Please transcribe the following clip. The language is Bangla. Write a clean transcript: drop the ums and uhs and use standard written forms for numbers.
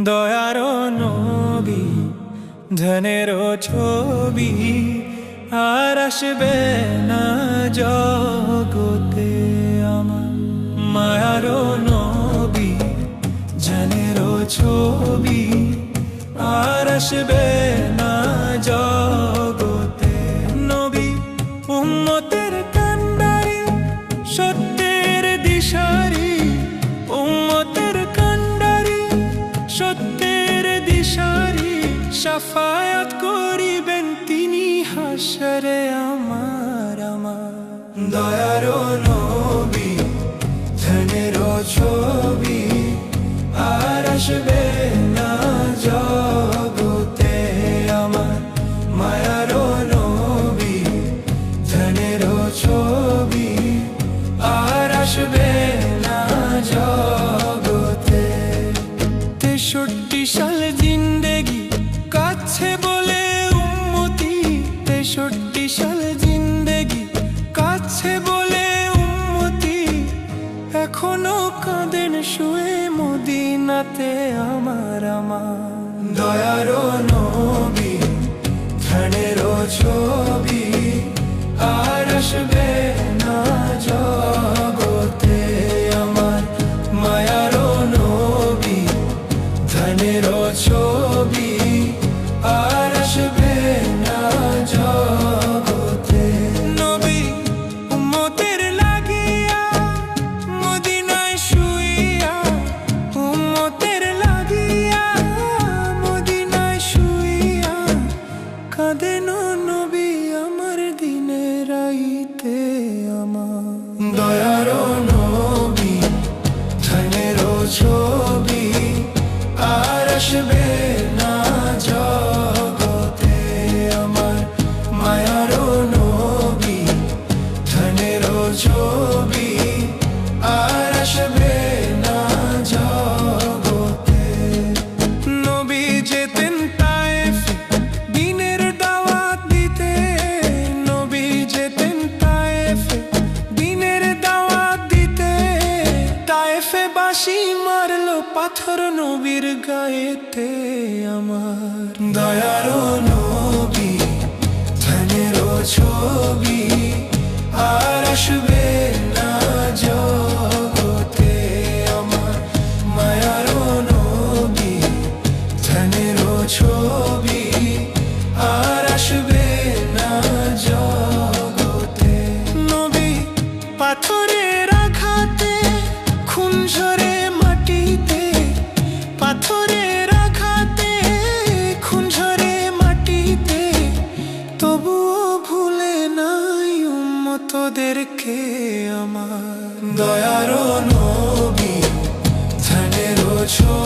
দয়ারো নবী ধনেরো ছবি আর আসবে না জগতে আমার। মায়ারো নবী ধনেরো ছবি আর আসবে না জগতে। নবী উম্মতের কান্ডারি সত্যের দিশারি, উম্মতের কান্ডারি সত্যের দিশারি। শাফায়াত করিবেন তিনি হাশরে আমার আমার। দয়ারো নবী ধনেরো ছবি আর আসবে না জগতে আমার। মায়ারো নবী ধনেরো ছবি আর আসবে না জগতে। 63 সাল জিন্দেগি কাছে বলে উম্মতি, 63 সাল জিন্দেগি কাছে বলে উম্মতি। এখনো কাঁদেন শুয়ে মদিনাতে আমার আমার। দয়ারো নবী ধনেরো ছবি আর আসবে না জগতে আমার। মায়ারো নবী ধনেরো ছবি আর আসবে না জগতে। নবী উম্মতের লাগিয়া মদিনায় শুইয়া, উম্মতের লাগিয়া মদিনায় শুইয়া। কাঁদেন নবী আমার দিনে রাইতে আমার। দয়ারো নবী ধনেরো ছবি আর আসবে না জগতে আমার। মায়ারো নবী ধনেরো ছবি আর আসবে না জগতে। নবী যেতেন তায়েফে দ্বীনের দাওয়াত দিতে, নবী যেতেন তায়েফে দ্বীনের দাওয়াত দিতে। তায়েফে বাঁশি মারলো পাথর নবীর গায়েতে আমার। দয়ারো নবী ধনেরো ছবি আর আসবে না জগতে আমার। মায়ারো নবী ধনেরো ছবি আর আসবে না জগতে। নবী পাথরের আঘাতে খুন ঝরে মাটিতে, পাথরের আঘাতে খুন ঝরে মাটিতে। তবুও ভুলে নাই উম্মতদেরকে আমার। দয়ারো নবী ধনেরো ছবি